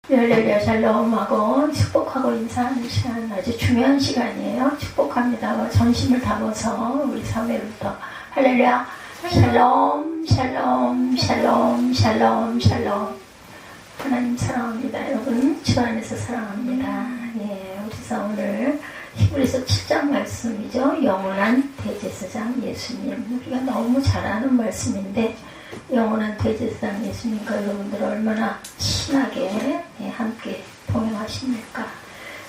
할렐루야 샬롬하고 축복하고 인사하는 시간, 아주 중요한 시간이에요. 축복합니다. 전심을 담아서 우리 사회부터 할렐루야 샬롬 샬롬 샬롬 샬롬 샬롬. 하나님 사랑합니다. 여러분 주 안에서 사랑합니다. 우리서 오늘 히브리서 7장 말씀이죠. 영원한 대제사장 예수님. 우리가 너무 잘 아는 말씀인데 영원한 대제사장 예수님과 여러분들 얼마나 친하게 함께 동행하십니까?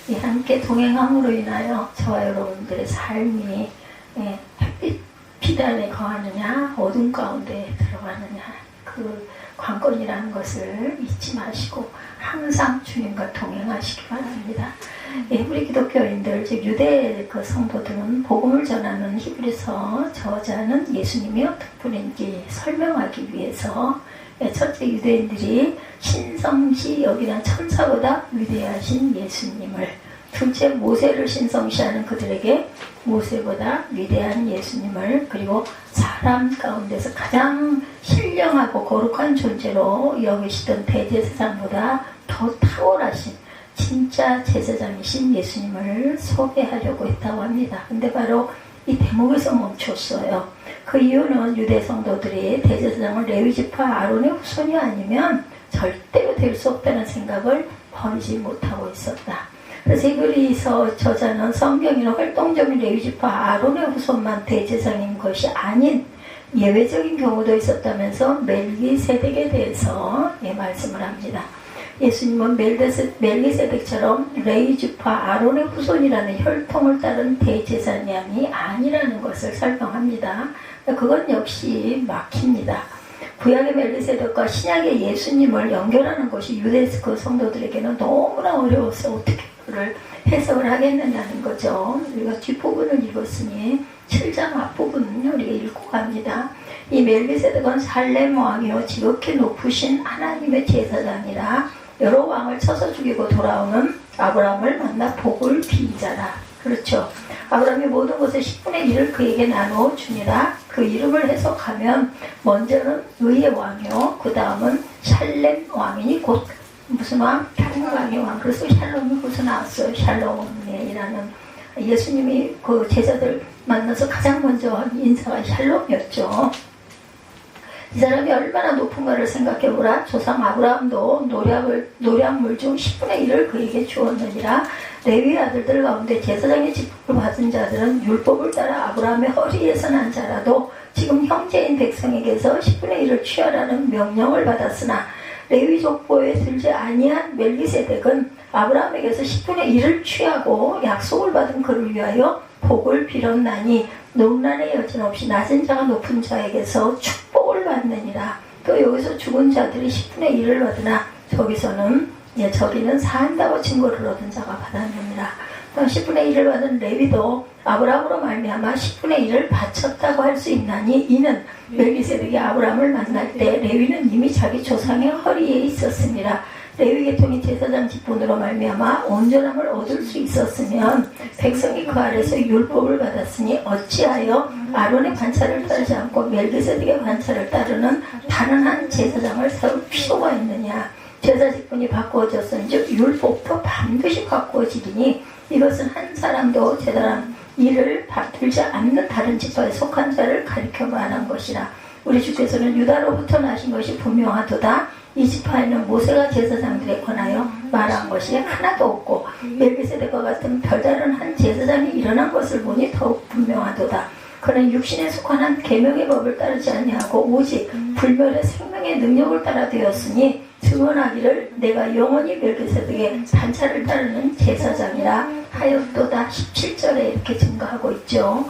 이 함께 동행함으로 인하여 저와 여러분들의 삶이 햇빛 비단에 거하느냐 어둠 가운데 들어가느냐 그 관건이라는 것을 잊지 마시고 항상 주님과 동행하시기 바랍니다. 우리 기독교인들, 즉 유대 그 성도들은 복음을 전하는 히브리서 저자는 예수님이 어떤 분인지 설명하기 위해서 첫째 유대인들이 신성시 여기는 천사보다 위대하신 예수님을, 둘째 모세를 신성시하는 그들에게 모세보다 위대한 예수님을, 그리고 사람 가운데서 가장 신령하고 거룩한 존재로 여기시던 대제사장보다 더 탁월하신 진짜 제사장이신 예수님을 소개하려고 했다고 합니다. 근데 바로 이 대목에서 멈췄어요. 그 이유는 유대 성도들이 대제사장을 레위지파 아론의 후손이 아니면 절대로 될 수 없다는 생각을 버리지 못하고 있었다. 그래서 히브리서 저자는 성경에는 활동적인 레위지파 아론의 후손만 대제사장인 것이 아닌 예외적인 경우도 있었다면서 멜기세덱에 대해서 말씀을 합니다. 예수님은 멜기세덱처럼 레위지파 아론의 후손이라는 혈통을 따른 대제사장이 아니라는 것을 설명합니다. 그건 역시 막힙니다. 구약의 멜기세덱과 신약의 예수님을 연결하는 것이 유대 그 성도들에게는 너무나 어려워서 어떻게 그를 해석을 하겠느냐는 거죠. 우리가 뒷부분을 읽었으니 7장 앞부분을 우리가 읽고 갑니다. 이 멜기세덱은 살렘 왕이요 지극히 높으신 하나님의 제사장이라 여러 왕을 쳐서 죽이고 돌아오는 아브라함을 만나 복을 빈 자라. 그렇죠. 아브라함이 모든 것의 10분의 1을 그에게 나누어 주니라. 그 이름을 해석하면 먼저는 의의 왕이요 그 다음은 샬렘 왕이니 곧 무슨 왕? 평강의 왕. 그래서 샬롬이 거기서 나왔어요. 샬롬이라는 예수님이 그 제자들 만나서 가장 먼저 한 인사가 샬롬이었죠. 이 사람이 얼마나 높은가를 생각해보라. 조상 아브라함도 노량물 중 10분의 1을 그에게 주었느니라. 레위 아들들 가운데 제사장의 직분을 받은 자들은 율법을 따라 아브라함의 허리에서 난 자라도 지금 형제인 백성에게서 10분의 1을 취하라는 명령을 받았으나 레위 족보에 들지 아니한 멜기세덱은 아브라함에게서 10분의 1을 취하고 약속을 받은 그를 위하여 복을 빌었나니 논란의 여진 없이 낮은 자가 높은 자에게서 축복을 받느니라. 또 여기서 죽은 자들이 10분의 1을 받으나 저기는 산다고 증거를 얻은 자가 받았느니라. 또 10분의 1을 받은 레위도 아브라함으로 말미암아 10분의 1을 바쳤다고 할 수 있나니 이는 멜기세덱이 아브라함을 만날 때 레위는 이미 자기 조상의 허리에 있었습니다. 레위 계통이 제사장 직분으로 말미암아 온전함을 얻을 수 있었으면 백성이 그 아래서 율법을 받았으니 어찌하여 아론의 관찰을 따르지 않고 멜기세덱의 관찰을 따르는 다른 한 제사장을 세울 필요가 있느냐. 제사 직분이 바꾸어졌은즉 율법도 반드시 바꾸어지리니 이것은 한 사람도 제사장 일을 들지 않는 다른 지파에 속한 자를 가리켜 말한 것이라. 우리 주께서는 유다로부터 나신 것이 분명하도다. 이 지파에는 모세가 제사장들에 관하여 말한 것이 하나도 없고 멜기세덱과 같은 별다른 한 제사장이 일어난 것을 보니 더욱 분명하도다. 그는 육신에 속한 한 계명의 법을 따르지 아니하고 오직 불멸의 생명의 능력을 따라 되었으니 증언하기를 내가 영원히 멜기세덱의 반차를 따르는 제사장이라 하였도다. 17절에 이렇게 증거하고 있죠.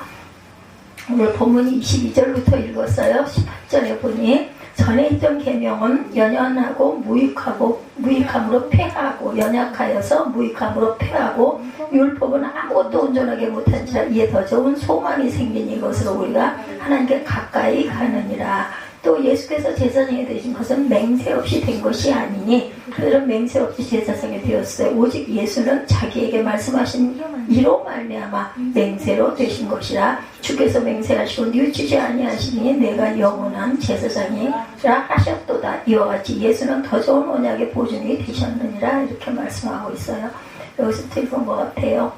오늘 본문이 22절부터 읽었어요. 18절에 보니 전에 있던 계명은 연연하고 무익함으로 폐하고 연약하여서 무익함으로 폐하고 율법은 아무것도 온전하게 못한지라 이에 더 좋은 소망이 생긴 이것으로 우리가 하나님께 가까이 가느니라. 또 예수께서 제사장이 되신 것은 맹세 없이 된 것이 아니니 그들은 맹세 없이 제사장이 되었어요. 오직 예수는 자기에게 말씀하신 이로 말미암아 맹세로 되신 것이라. 주께서 맹세하시고 뉘우치지 아니하시니 내가 영원한 제사장이라 하셨도다. 이와 같이 예수는 더 좋은 언약의 보증이 되셨느니라. 이렇게 말씀하고 있어요. 여기서 틀린 것 같아요.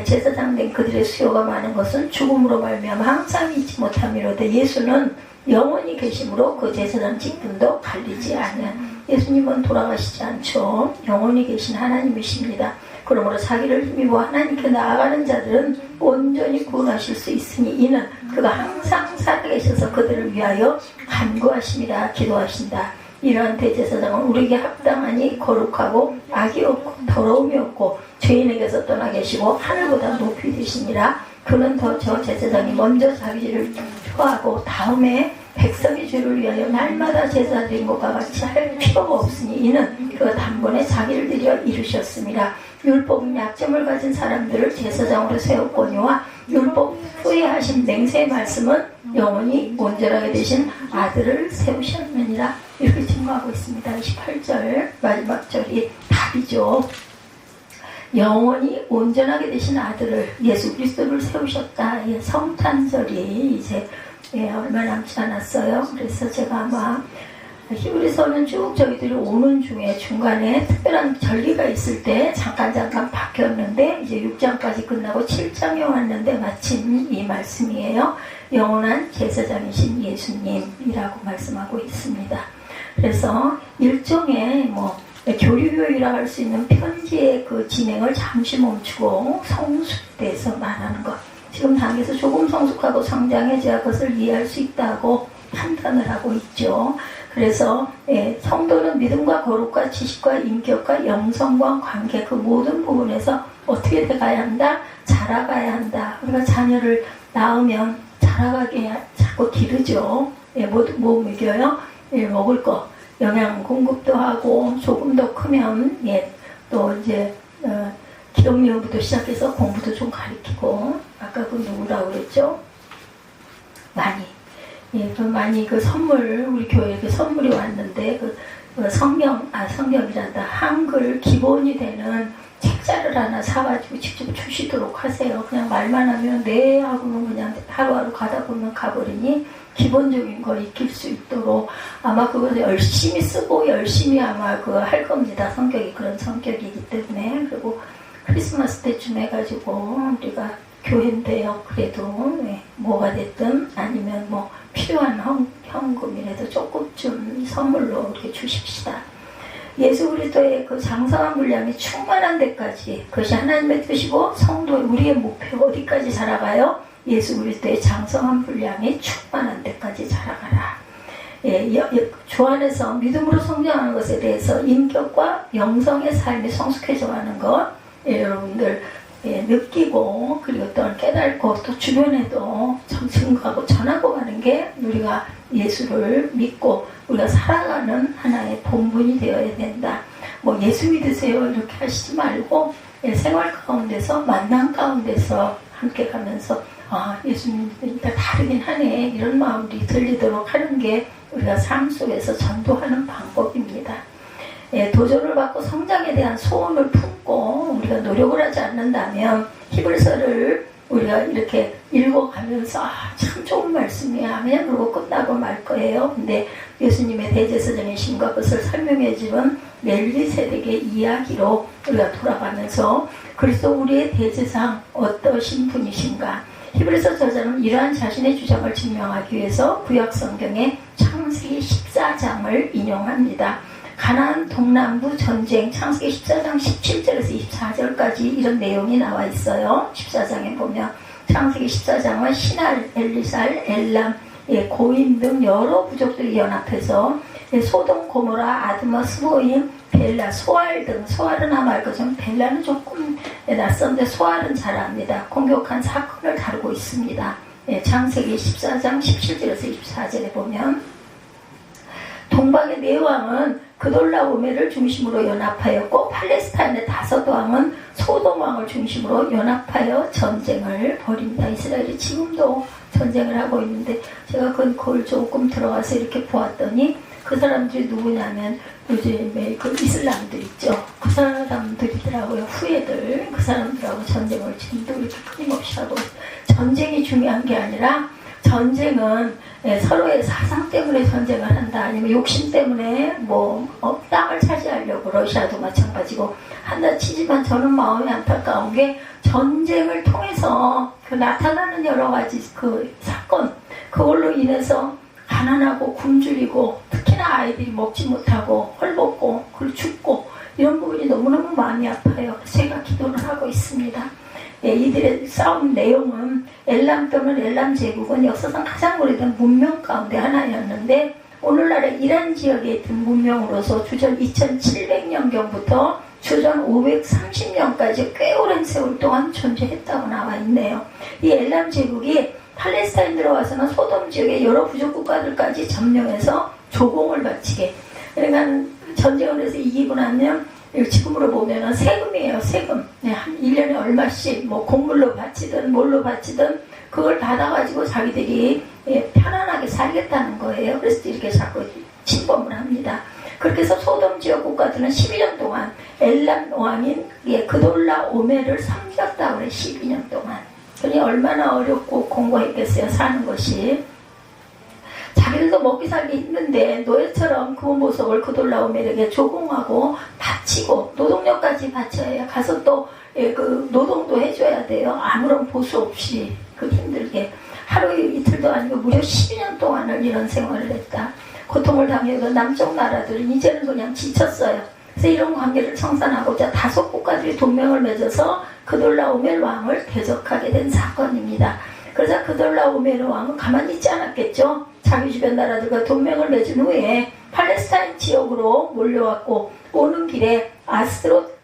제사장 된 그들의 수요가 많은 것은 죽음으로 말미암아 항상 잊지 못함이로되 예수는 영원히 계심으로 그 제사장 직분도 갈리지 아니한. 예수님은 돌아가시지 않죠. 영원히 계신 하나님이십니다. 그러므로 자기를 힘입어 하나님께 나아가는 자들은 온전히 구원하실 수 있으니 이는 그가 항상 살아계셔서 그들을 위하여 간구하심이라. 기도하신다. 이러한 대제사장은 우리에게 합당하니 거룩하고 악이 없고 더러움이 없고 죄인에게서 떠나 계시고 하늘보다 높이 되시니라. 그는 더 저 제사장이 먼저 자기 죄를 표하고 다음에 백성의 죄를 위하여 날마다 제사 드린 것과 같이 할 필요가 없으니 이는 그가 단번에 자기를 들여 이루셨습니다. 율법은 약점을 가진 사람들을 제사장으로 세웠거니와 율법 후에 하신 맹세의 말씀은 영원히 온전하게 되신 아들을 세우셨느니라. 이렇게 증거하고 있습니다. 18절 마지막 절이 답이죠. 영원히 온전하게 되신 아들을 예수 그리스도를 세우셨다. 성탄절이 이제 얼마 남지 않았어요. 그래서 제가 아마 히브리서는 쭉 저희들이 오는 중에 중간에 특별한 절기가 있을 때 잠깐 바뀌었는데 이제 6장까지 끝나고 7장에 왔는데 마침 이 말씀이에요. 영원한 제사장이신 예수님이라고 말씀하고 있습니다. 그래서 일종의 교류효이라 할 수 있는 편지의 그 진행을 잠시 멈추고 성숙돼서 말하는 것. 지금 단계에서 조금 성숙하고 성장해져야 그것을 이해할 수 있다고 판단을 하고 있죠. 그래서 성도는 믿음과 거룩과 지식과 인격과 영성과 관계 그 모든 부분에서 어떻게 돼가야 한다? 자라가야 한다. 우리가 자녀를 낳으면 자라가게 자꾸 기르죠. 뭐 먹여요? 먹을 거 영양 공급도 하고 조금 더 크면 또 이제 기독교부터 시작해서 공부도 좀 가르치고 아까 그 누구라고 그랬죠? 많이 그 선물 우리 교회에 그 선물이 왔는데 성경이란다 한글 기본이 되는 책자를 하나 사가지고 직접 주시도록 하세요. 그냥 말만 하면 네 하고는 그냥 하루하루 가다 보면 가버리니 기본적인 걸 익힐 수 있도록 아마 그것을 열심히 쓰고 열심히 아마 그거 할 겁니다. 성격이 그런 성격이기 때문에. 그리고 크리스마스 때쯤 해가지고 우리가 교회인데요. 그래도 뭐가 됐든 아니면 필요한 현금이라도 조금쯤 선물로 이렇게 주십시다. 예수 그리스도의 그 장성한 분량이 충만한 데까지 그것이 하나님의 뜻이고 성도의 우리의 목표 어디까지 자라가요? 예수 그리스도의 장성한 분량이 충만한 데까지 자라가라. 주 안에서 믿음으로 성장하는 것에 대해서 인격과 영성의 삶이 성숙해져가는 것 여러분들 느끼고 그리고 또 깨닫고 또 주변에도 증거하고 전하고 가는 게 우리가 예수를 믿고 우리가 살아가는 하나의 본분이 되어야 된다. 예수 믿으세요 이렇게 하시지 말고 생활 가운데서 만남 가운데서 함께 가면서 예수님 믿으니까 다르긴 하네 이런 마음이 들리도록 하는 게 우리가 삶 속에서 전도하는 방법입니다. 도전을 받고 성장에 대한 소원을 품고 우리가 노력을 하지 않는다면 히브리서를 우리가 이렇게 읽어가면서 참 좋은 말씀이야 그냥 그러고 끝나고 말 거예요. 근데 예수님의 대제사장이심과 그것을 설명해주는 멜기세덱의 이야기로 우리가 돌아가면서 그리스도 우리의 대제사장 어떠신 분이신가. 히브리서 저자는 이러한 자신의 주장을 증명하기 위해서 구약 성경의 창세기 14장을 인용합니다. 가나안 동남부 전쟁 창세기 14장 17절에서 24절까지 이런 내용이 나와 있어요. 14장에 보면 창세기 14장은 신할, 엘리살, 엘람, 고임 등 여러 부족들이 연합해서 소돔, 고모라, 아드마, 스보임, 벨라, 소알 등 소알은 아마 알 것처럼 벨라는 조금 낯선데 소알은 잘 압니다. 공격한 사건을 다루고 있습니다. 창세기 14장 17절에서 24절에 보면 동방의 네 왕은 그돌라오메를 중심으로 연합하였고 팔레스타인의 5 왕은 소돔 왕을 중심으로 연합하여 전쟁을 벌입니다. 이스라엘이 지금도 전쟁을 하고 있는데 제가 그걸 조금 들어가서 이렇게 보았더니 그 사람들이 누구냐면 요즘에 그 이슬람들 있죠. 그 사람들이더라고요. 후예들. 그 사람들하고 전쟁을 지금도 이렇게 끊임없이 하고 전쟁이 중요한 게 아니라 전쟁은 서로의 사상 때문에 전쟁을 한다. 아니면 욕심 때문에 땅을 차지하려고 러시아도 마찬가지고 한다 치지만 저는 마음이 안타까운 게 전쟁을 통해서 그 나타나는 여러 가지 그 사건 그걸로 인해서 가난하고 굶주리고 특히나 아이들이 먹지 못하고 헐벗고 그리고 죽고 이런 부분이 너무너무 마음이 아파요. 제가 기도를 하고 있습니다. 이들의 싸움 내용은 엘람 또는 엘람 제국은 역사상 가장 오래된 문명 가운데 하나였는데 오늘날의 이란 지역에 있던 문명으로서 주전 2700년경부터 주전 530년까지 꽤 오랜 세월 동안 존재했다고 나와 있네요. 이 엘람 제국이 팔레스타인 들어와서는 소돔 지역의 여러 부족 국가들까지 점령해서 조공을 바치게. 그러니까 전쟁을 해서 이기고 나면 지금으로 보면은 세금이에요. 세금. 한 1년에 얼마씩 곡물로 바치든 뭘로 바치든 그걸 받아가지고 자기들이 편안하게 살겠다는 거예요. 그래서 이렇게 자꾸 침범을 합니다. 그렇게 해서 소돔 지역 국가들은 12년 동안 엘람 왕인 그돌라 오메를 섬겼다 그래. 12년 동안. 그러니 얼마나 어렵고 공고했겠어요. 사는 것이. 자기들도 먹기 살기 힘든데 노예처럼 그 모습을 그돌라 오멜에게 조공하고 바치고 노동력까지 바쳐야 해요. 가서 또 그 노동도 해줘야 돼요. 아무런 보수 없이 그 힘들게 하루 이틀도 아니고 무려 12년 동안을 이런 생활을 했다. 고통을 당해던 남쪽 나라들은 이제는 그냥 지쳤어요. 그래서 이런 관계를 청산하고자 5 국가들이 동맹을 맺어서 그돌라오멜 왕을 대적하게 된 사건입니다. 그래서 그돌라오멜 왕은 가만히 있지 않았겠죠. 자기 주변 나라들과 동맹을 맺은 후에 팔레스타인 지역으로 몰려왔고 오는 길에 아스트롯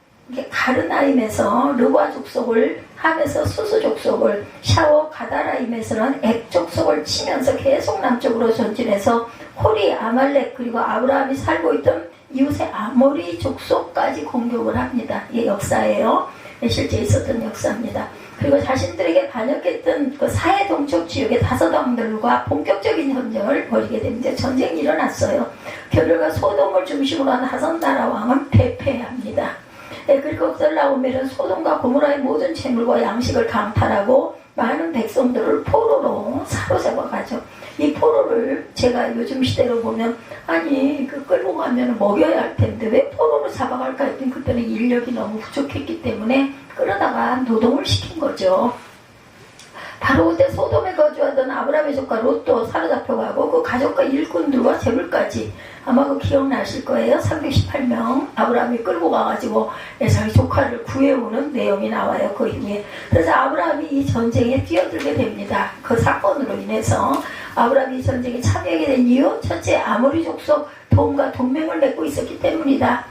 가르나임에서 르바 족속을 함에서 수수 족속을 샤워 가다라임에서는 액 족속을 치면서 계속 남쪽으로 전진해서 호리 아말렉 그리고 아브라함이 살고 있던 이웃의 아모리 족속까지 공격을 합니다. 이게 역사예요. 실제 있었던 역사입니다. 그리고 자신들에게 반역했던 그 사해 동쪽 지역의 5 왕들과 본격적인 전쟁을 벌이게 됩니다. 전쟁이 일어났어요. 결과 소돔을 중심으로 한 5 나라 왕은 패배합니다. 그리고 그돌라오멜은 소돔과 고모라의 모든 재물과 양식을 강탈하고 많은 백성들을 포로로 사로잡아 가죠. 이 포로를 제가 요즘 시대로 보면 아니 끌고 가면 먹여야 할 텐데 왜 포로로 잡아갈까 했더니 그때는 인력이 너무 부족했기 때문에 끌어다가 노동을 시킨 거죠. 바로 그때 소돔에 거주하던 아브라함의 조카 롯도 사로잡혀가고 그 가족과 일꾼들과 재물까지 아마 그 기억나실 거예요. 318명 아브라함이 끌고 가가지고 자기 조카를 구해오는 내용이 나와요. 그 이후에. 그래서 아브라함이 이 전쟁에 뛰어들게 됩니다. 그 사건으로 인해서 아브라함이 이 전쟁에 참여하게 된 이유 첫째 아모리 족속 돔과 동맹을 맺고 있었기 때문이다.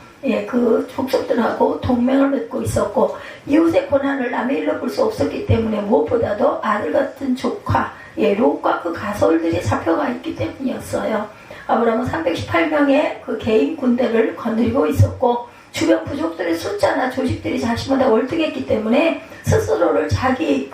그 족속들하고 동맹을 맺고 있었고 이웃의 고난을 남의 일로 볼 수 없었기 때문에 무엇보다도 아들 같은 조카 롯과 그 가솔들이 잡혀가 있기 때문이었어요. 아브라함은 318명의 그 개인 군대를 거느리고 있었고 주변 부족들의 숫자나 조직들이 자신보다 월등했기 때문에 스스로를 자기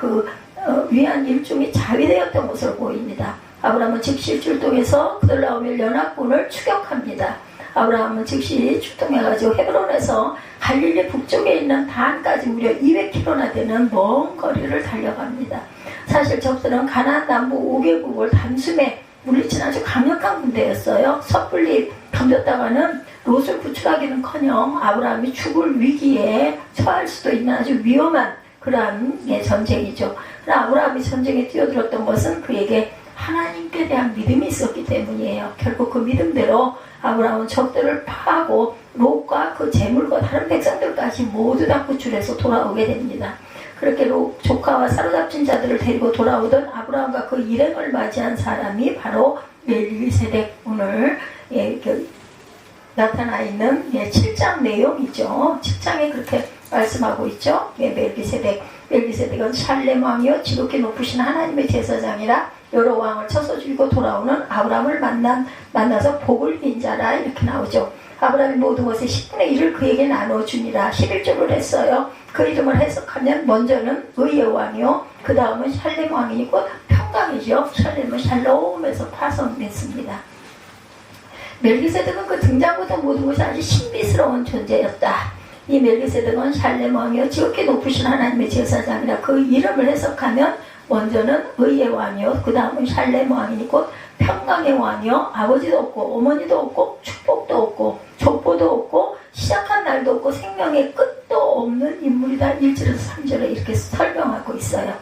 위한 일종의 자위대였던 것으로 보입니다. 아브라함은 즉시 출동해서 그돌라오멜 연합군을 추격합니다. 아브라함은 즉시 출동해가지고 헤브론에서 갈릴리 북쪽에 있는 단까지 무려 200km나 되는 먼 거리를 달려갑니다. 사실 적들은 가나안 남부 5개국을 단숨에 물리친 아주 강력한 군대였어요. 섣불리 덤볐다가는 롯을 구출하기는커녕 아브라함이 죽을 위기에 처할 수도 있는 아주 위험한 그러한 전쟁이죠. 아브라함이 전쟁에 뛰어들었던 것은 그에게 하나님께 대한 믿음이 있었기 때문이에요. 결국 그 믿음대로 아브라함은 적들을 파하고 롯과 그 재물과 다른 백성들까지 모두 다 구출해서 돌아오게 됩니다. 그렇게 롯 조카와 사로잡힌 자들을 데리고 돌아오던 아브라함과 그 일행을 맞이한 사람이 바로 멜기세덱 오늘 나타나 있는 7장 내용이죠. 7장에 그렇게 말씀하고 있죠. 멜기세덱은 샬렘 왕이요 지극히 높으신 하나님의 제사장이라 여러 왕을 쳐서 죽이고 돌아오는 아브라함을 만나서 복을 빈 자라 이렇게 나오죠. 아브라함이 모든 것의 10분의 1을 그에게 나눠주니라 11조를 했어요. 그 이름을 해석하면 먼저는 의의 왕이요 그 다음은 샬렘 왕이고 평강이죠. 샬렘은 샬롬에서 파송됐습니다. 멜기세덱은 그 등장부터 모든 것이 아주 신비스러운 존재였다. 이 멜기세덱은 샬렘 왕이요 지극히 높으신 하나님의 제사장이라. 그 이름을 해석하면 먼저는 의의 왕이요, 그 다음은 샬렘 왕이니 곧 평강의 왕이요, 아버지도 없고 어머니도 없고 축복도 없고 족보도 없고 시작한 날도 없고 생명의 끝도 없는 인물이다. 1절에서 3절에 이렇게 설명하고 있어요.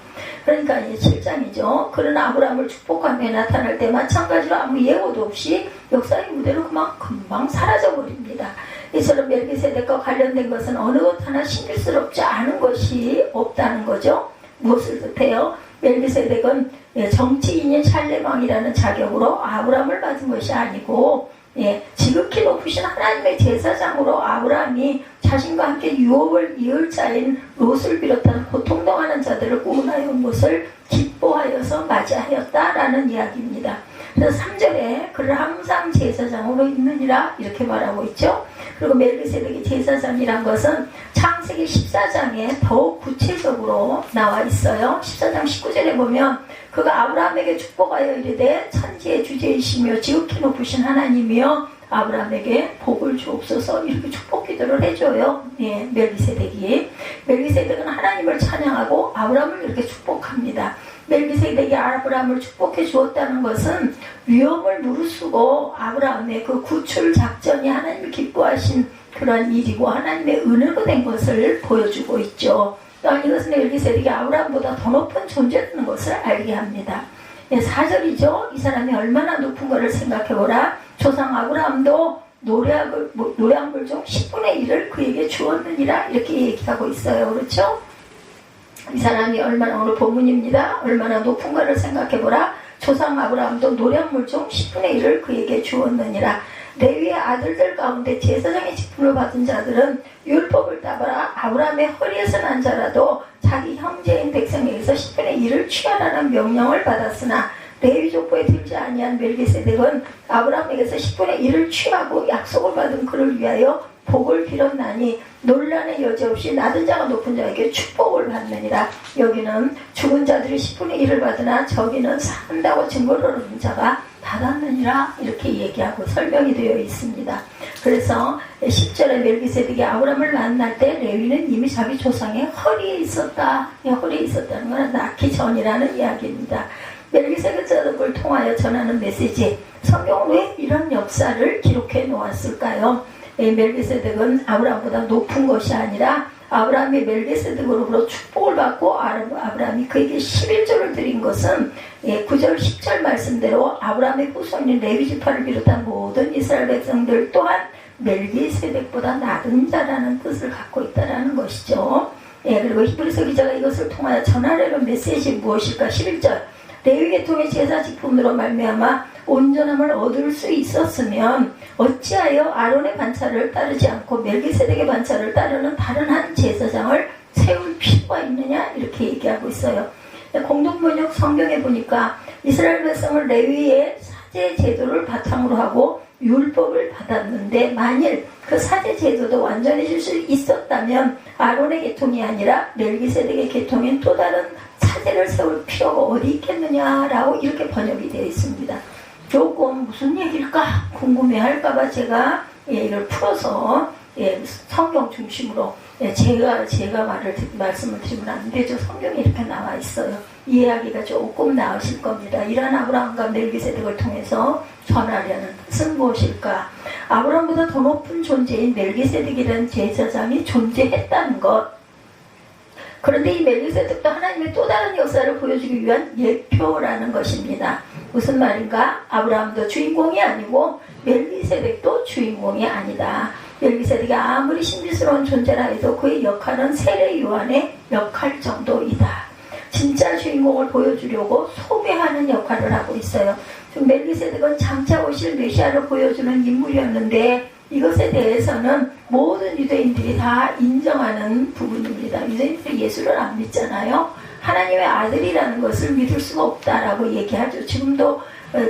그러니까 이제 7장이죠. 그런 아브라함을 축복하며 나타날 때 마찬가지로 아무 예고도 없이 역사의 무대로 금방 사라져버립니다. 이처럼 멜기세덱과 관련된 것은 어느 것 하나 신비스럽지 않은 것이 없다는 거죠. 무엇을 뜻해요? 멜기세덱은 정치인인 샬렘 왕이라는 자격으로 아브라함을 받은 것이 아니고 지극히 높으신 하나님의 제사장으로 아브라함이 자신과 함께 유업을 이을 자인 롯을 비롯한 고통당하는 자들을 구원하여 온 것을 기뻐하여서 맞이하였다라는 이야기입니다. 그래서 3절에 그를 항상 제사장으로 있느니라 이렇게 말하고 있죠. 그리고 멜기세덱이 제사장이란 것은 창세기 14장에 더욱 구체적으로 나와 있어요. 14장 19절에 보면 그가 아브라함에게 축복하여 이르되 천지의 주제이시며 지극히 높으신 하나님이여 아브라함에게 복을 주옵소서 이렇게 축복 기도를 해줘요. 멜기세덱은 하나님을 찬양하고 아브라함을 이렇게 축복합니다. 멜기세덱이 아브라함을 축복해 주었다는 것은 위험을 무릅쓰고 아브라함의 그 구출 작전이 하나님이 기뻐하신 그런 일이고 하나님의 은혜로 된 것을 보여주고 있죠. 또한 이것은 멜기세덱이 아브라함보다 더 높은 존재라는 것을 알게 합니다. 4절이죠. 이 사람이 얼마나 높은 것을 생각해보라. 조상 아브라함도 노량물 중 10분의 1을 그에게 주었느니라 이렇게 얘기하고 있어요. 그렇죠? 이 사람이 얼마나, 오늘 본문입니다. 얼마나 높은 것을 생각해보라. 조상 아브라함도 노량물 중 10분의 1을 그에게 주었느니라. 레위의 아들들 가운데 제사장의 직분을 받은 자들은 율법을 따라 아브라함의 허리에서 난 자라도 자기 형제인 백성에게서 10분의 1을 취하라는 명령을 받았으나 레위 족보에 들지 아니한 멜기세덱은 아브라함에게서 10분의 1을 취하고 약속을 받은 그를 위하여 복을 빌었나니 논란의 여지 없이 낮은 자가 높은 자에게 축복을 받느니라. 여기는 죽은 자들이 10분의 1을 받으나 저기는 산다고 증거를 얻은 자가 받았느니라 이렇게 얘기하고 설명이 되어 있습니다. 그래서 10절에 멜기세덱이 아브라함을 만날 때 레위는 이미 자기 조상의 허리에 있었다. 허리에 있었다는 건 낳기 전이라는 이야기입니다. 멜기세덱을 통하여 전하는 메시지, 성경은 왜 이런 역사를 기록해 놓았을까요? 멜기세덱은 아브라함보다 높은 것이 아니라 아브라함이 멜기세덱으로부터 축복을 받고 아브라함이 그에게 11조를 드린 것은 9절 10절 말씀대로 아브라함의 후손인 레위지파를 비롯한 모든 이스라엘 백성들 또한 멜기세덱보다 낮은 자라는 뜻을 갖고 있다는 것이죠. 그리고 히브리서 기자가 이것을 통하여 전하려는 메시지 무엇일까? 11절 레위 계통의 제사 직분으로 말미암아 온전함을 얻을 수 있었으면 어찌하여 아론의 반차를 따르지 않고 멜기세덱의 반차를 따르는 다른 한 제사장을 세울 필요가 있느냐 이렇게 얘기하고 있어요. 공동번역 성경에 보니까 이스라엘 백성을 레위의 사제 제도를 바탕으로 하고 율법을 받았는데 만일 그 사제 제도도 완전해질 수 있었다면 아론의 계통이 아니라 멜기세덱의 계통인 또 다른 사제를 세울 필요가 어디 있겠느냐라고 이렇게 번역이 되어 있습니다. 조금 무슨 얘기일까 궁금해할까봐 제가 이걸 풀어서 성경 중심으로 제가 말씀을 드리면 안 되죠. 성경에 이렇게 나와 있어요. 이해하기가 조금 나으실 겁니다. 이러한 아브라함과 멜기세덱을 통해서 전하려는 뜻은 무엇일까? 아브라함보다 더 높은 존재인 멜기세덱이라는 제사장이 존재했다는 것. 그런데 이 멜기세덱도 하나님의 또 다른 역사를 보여주기 위한 예표라는 것입니다. 무슨 말인가? 아브라함도 주인공이 아니고 멜기세덱도 주인공이 아니다. 멜기세덱이 아무리 신비스러운 존재라 해도 그의 역할은 세례 요한의 역할 정도이다. 진짜 주인공을 보여주려고 소개하는 역할을 하고 있어요. 멜기세덱은 장차 오실 메시아를 보여주는 인물이었는데 이것에 대해서는 모든 유대인들이 다 인정하는 부분입니다. 유대인들이 예수를 안 믿잖아요. 하나님의 아들이라는 것을 믿을 수가 없다라고 얘기하죠. 지금도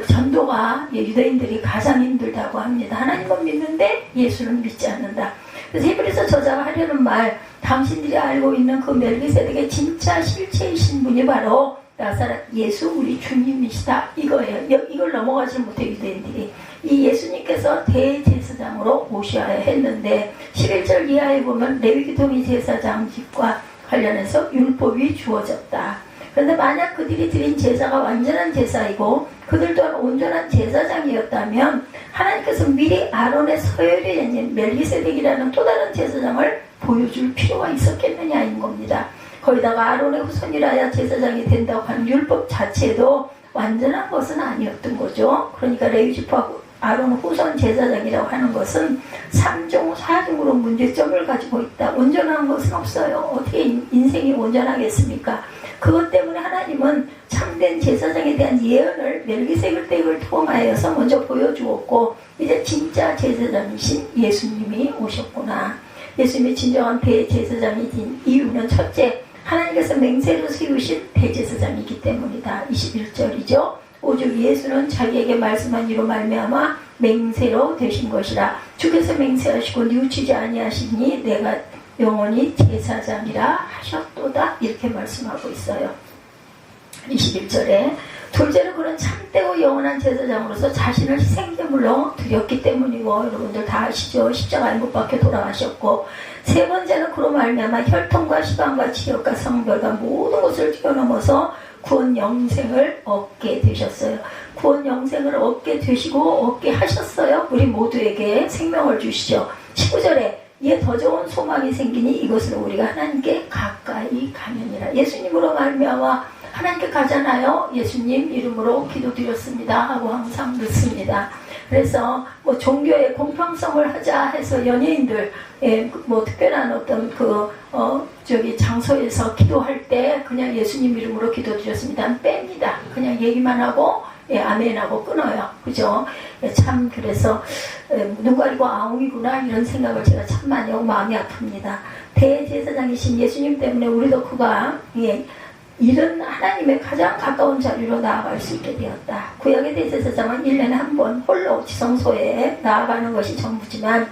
전도가 유대인들이 가장 힘들다고 합니다. 하나님은 믿는데 예수는 믿지 않는다. 그래서 히브리서 저자가 하려는 말, 당신들이 알고 있는 그 멜기세덱의 진짜 실체이신 분이 바로 나사렛 예수 우리 주님이시다 이거예요. 이걸 넘어가지 못해 유대인들이. 이 예수님께서 대제사장으로 오셔야 했는데 11절 이하에 보면 레위기통이 제사장직과 관련해서 율법이 주어졌다. 그런데 만약 그들이 드린 제사가 완전한 제사이고 그들 또한 온전한 제사장이었다면 하나님께서 미리 아론의 서열이 아닌 멜기세덱이라는 또 다른 제사장을 보여줄 필요가 있었겠느냐인 겁니다. 거기다가 아론의 후손이라야 제사장이 된다고 하는 율법 자체도 완전한 것은 아니었던 거죠. 그러니까 레위지파 아론 후손 제사장이라고 하는 것은 3종 4종으로 문제점을 가지고 있다. 온전한 것은 없어요. 어떻게 인생이 온전하겠습니까? 그것 때문에 하나님은 참된 제사장에 대한 예언을 멜기세덱을 통하여서 먼저 보여주었고 이제 진짜 제사장이신 예수님이 오셨구나. 예수님이 진정한 대제사장이 된 이유는 첫째, 하나님께서 맹세로 세우신 대제사장이기 때문이다. 21절이죠. 오직 예수는 자기에게 말씀한 이로 말미암아 맹세로 되신 것이라. 주께서 맹세하시고 뉘우치지 아니하시니 내가 영원히 제사장이라 하셨도다. 이렇게 말씀하고 있어요. 21절에 둘째로 그런 참되고 영원한 제사장으로서 자신을 희생제물로 드렸기 때문이고 여러분들 다 아시죠. 십자가에 못 박혀 돌아가셨고 세 번째는 그로 말미암아 혈통과 시간과 지역과 성별과 모든 것을 뛰어넘어서 구원 영생을 얻게 되셨어요. 구원 영생을 얻게 되시고 얻게 하셨어요. 우리 모두에게 생명을 주시죠. 19절에 이에 더 좋은 소망이 생기니 이것으로 우리가 하나님께 가까이 가느니라. 예수님으로 말미암아 하나님께 가잖아요. 예수님 이름으로 기도드렸습니다 하고 항상 넣습니다. 그래서 뭐 종교의 공평성을 하자 해서 연예인들 뭐 특별한 어떤 장소에서 기도할 때 그냥 예수님 이름으로 기도드렸습니다 뺍니다. 그냥 얘기만 하고 아멘하고 끊어요. 그죠? 참 그래서 눈 가리고 아웅이구나 이런 생각을 제가 참 많이 하고 마음이 아픕니다. 대제사장이신 예수님 때문에 우리도 그가 이런 하나님의 가장 가까운 자리로 나아갈 수 있게 되었다. 구약의 대제사장은 1년에 한 번 홀로 지성소에 나아가는 것이 전부지만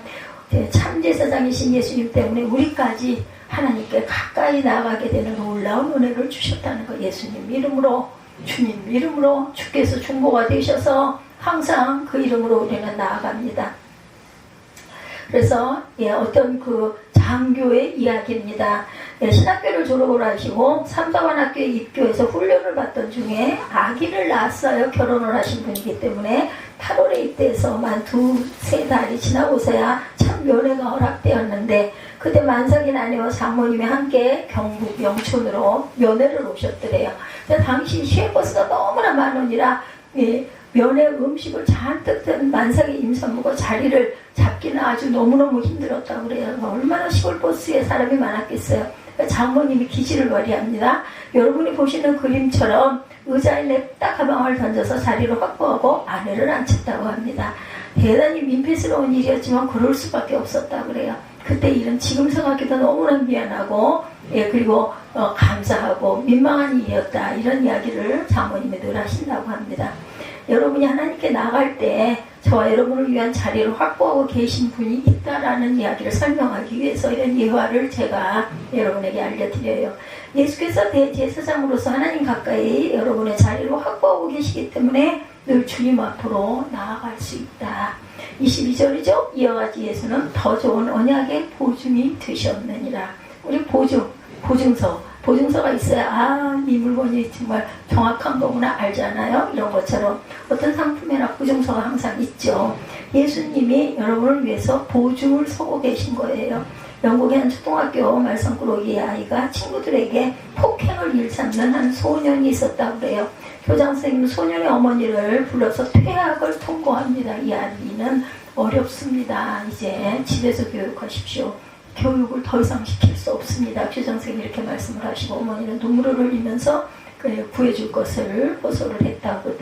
참 제사장이신 예수님 때문에 우리까지 하나님께 가까이 나아가게 되는 놀라운 은혜를 주셨다는 거. 예수님 이름으로 주님 이름으로 주께서 중보가 되셔서 항상 그 이름으로 우리는 나아갑니다. 그래서 어떤 장교의 이야기입니다. 신학교를 졸업을 하시고 삼사관학교에 입교해서 훈련을 받던 중에 아기를 낳았어요. 결혼을 하신 분이기 때문에 8월에 입대해서 만 2-3달이 지나고서야 참 면회가 허락되었는데 그때 만삭인 아내와 장모님이 함께 경북 영촌으로 면회를 오셨더래요. 당시 시외버스가 너무나 많으니라 면회 음식을 잔뜩 든 만삭의 임산부가 자리를 잡기는 아주 너무너무 힘들었다고 그래요. 얼마나 시골버스에 사람이 많았겠어요. 장모님이 기지를 발휘합니다. 여러분이 보시는 그림처럼 의자에 냅다 가방을 던져서 자리를 확보하고 아내를 앉혔다고 합니다. 대단히 민폐스러운 일이었지만 그럴 수밖에 없었다고 그래요. 그때 일은 지금 생각해도 너무나 미안하고 그리고 감사하고 민망한 일이었다. 이런 이야기를 장모님이 늘 하신다고 합니다. 여러분이 하나님께 나갈 때 저와 여러분을 위한 자리를 확보하고 계신 분이 있다라는 이야기를 설명하기 위해서 이런 예화를 제가 여러분에게 알려드려요. 예수께서 대제사장으로서 하나님 가까이 여러분의 자리를 확보하고 계시기 때문에 늘 주님 앞으로 나아갈 수 있다. 22절이죠. 이와 같이 예수는 더 좋은 언약의 보증이 되셨느니라. 우리 보증서가 있어야 이 물건이 정말 정확한 거구나 알잖아요. 이런 것처럼 어떤 상품에나 보증서가 항상 있죠. 예수님이 여러분을 위해서 보증을 서고 계신 거예요. 영국의 한 초등학교 말썽꾸러기 아이가 친구들에게 폭행을 일삼는 한 소년이 있었다고 그래요. 교장선생님 소년의 어머니를 불러서 퇴학을 통보합니다. 이 아이는 어렵습니다. 이제 집에서 교육하십시오. 교육을 더 이상 시킬 수 없습니다. 교장선생님이 이렇게 말씀을 하시고 어머니는 눈물을 흘리면서 구해줄 것을 호소를 했다고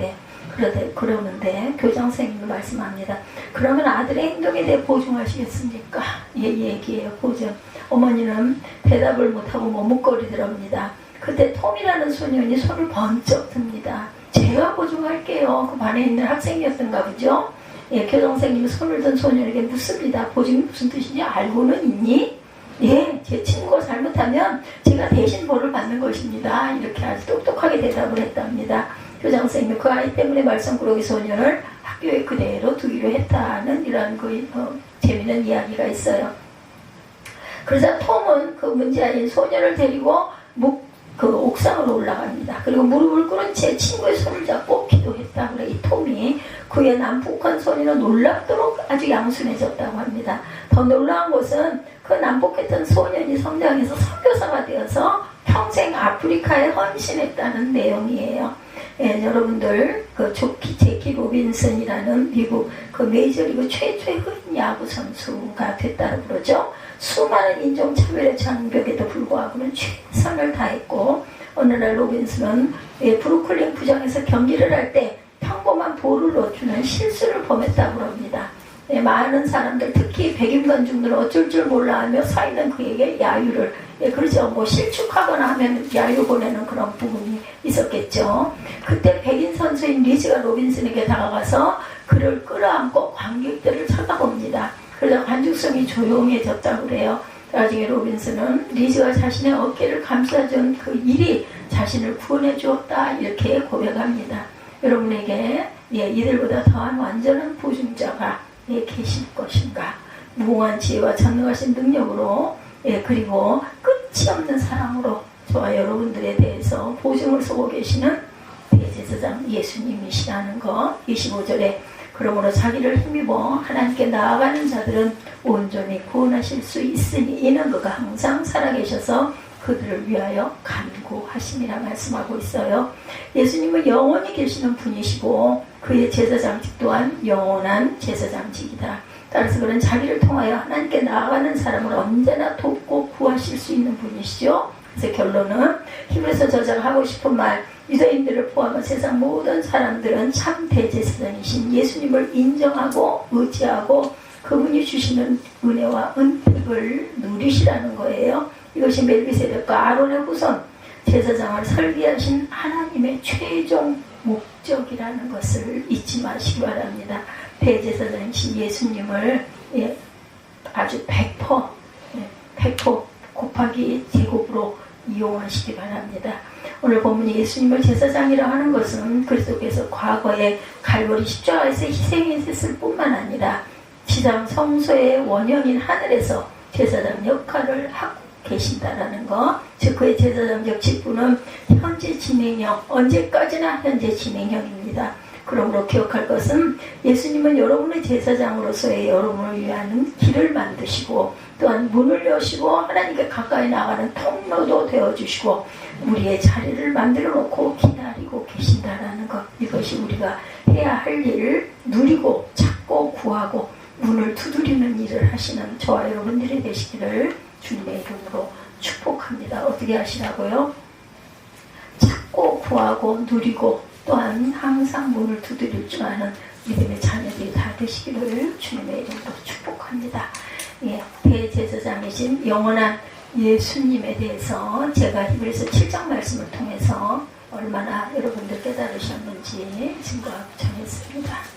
그러는데 교장선생님이 말씀합니다. 그러면 아들의 행동에 대해 보증하시겠습니까? 얘기해요. 보증. 어머니는 대답을 못하고 머뭇거리더랍니다. 그때 톰이라는 소년이 손을 번쩍 듭니다. 제가 보증할게요. 그 반에 있는 학생이었던가 보죠. 교장선생님이 손을 든 소년에게 묻습니다. 보증이 무슨 뜻인지 알고는 있니? 제 친구가 잘못하면 제가 자기가 대신 벌을 받는 것입니다. 이렇게 아주 똑똑하게 대답을 했답니다. 교장 선생님이 그 아이 때문에 말썽꾸러기 소년을 학교에 그대로 두기로 했다는 이런 재미있는 이야기가 있어요. 그러자 톰은 그 문제아인 소년을 데리고 그 옥상으로 올라갑니다. 그리고 무릎을 꿇은 채 친구의 손을 잡고 기도했다. 그래 이 톰이 그의 남북한 소리는 놀랍도록 아주 양순해졌다고 합니다. 더 놀라운 것은 그 남북했던 소년이 성장해서 선교사가 되어서 평생 아프리카에 헌신했다는 내용이에요. 예, 여러분들 그 제키 로빈슨이라는 미국 그 메이저리그 최초의 흑인 야구 선수가 됐다고 그러죠. 수많은 인종차별의 장벽에도 불구하고는 최선을 다했고 어느 날 로빈슨은 브루클린 구장에서 경기를 할 때 평범한 볼을 넣어주는 실수를 범했다고 합니다. 많은 사람들 특히 백인 관중들은 어쩔 줄 몰라 하며 서있는 그에게 야유를 그렇죠. 실축하거나 하면 야유 보내는 그런 부분이 있었겠죠. 그때 백인 선수인 리즈가 로빈슨에게 다가가서 그를 끌어안고 관객들을 쳐다봅니다. 그래서 관중성이 조용해졌다고 그래요. 나중에 로빈슨은 리즈가 자신의 어깨를 감싸준 그 일이 자신을 구원해 주었다 이렇게 고백합니다. 여러분에게 이들보다 더한 완전한 보증자가 계실 것인가? 무궁한 지혜와 전능하신 능력으로 그리고 끝이 없는 사랑으로 저와 여러분들에 대해서 보증을 서고 계시는 대제사장 예수님이시라는 거. 25절에 그러므로 자기를 힘입어 하나님께 나아가는 자들은 온전히 구원하실 수 있으니 이는 그가 항상 살아계셔서 그들을 위하여 간구하심이라 말씀하고 있어요. 예수님은 영원히 계시는 분이시고 그의 제사장직 또한 영원한 제사장직이다. 따라서 그는 자기를 통하여 하나님께 나아가는 사람을 언제나 돕고 구하실 수 있는 분이시죠. 그래서 결론은 히브리서 저자가 하고 싶은 말, 유대인들을 포함한 세상 모든 사람들은 참 대제사장이신 예수님을 인정하고 의지하고 그분이 주시는 은혜와 은택을 누리시라는 거예요. 이것이 멜기세덱과 아론의 후손 제사장을 설계하신 하나님의 최종 목적이라는 것을 잊지 마시기 바랍니다. 대제사장이신 예수님을 아주 100% 곱하기 제곱으로 이용하시기 바랍니다. 오늘 본문이 예수님을 제사장이라 하는 것은 그리스도께서 과거에 갈보리 십자가에서 희생했을 뿐만 아니라 지상 성소의 원형인 하늘에서 제사장 역할을 하고 계신다라는 것. 즉 그의 제사장적 직분은 현재 진행형, 언제까지나 현재 진행형입니다. 그러므로 기억할 것은 예수님은 여러분의 제사장으로서의 여러분을 위한 길을 만드시고 또한 문을 여시고 하나님께 가까이 나가는 통로도 되어주시고 우리의 자리를 만들어 놓고 기다리고 계신다라는 것. 이것이 우리가 해야 할 일을 누리고 찾고 구하고 문을 두드리는 일을 하시는 저와 여러분들이 되시기를 주님의 이름으로 축복합니다. 어떻게 하시라고요? 찾고 구하고 누리고 또한 항상 문을 두드릴 줄 아는 믿음의 자녀들이 다 되시기를 주님의 이름으로 축복합니다. 대제사장이신 영원한 예수님에 대해서 제가 히브리서 7장 말씀을 통해서 얼마나 여러분들 깨달으셨는지 증거하고 전했습니다.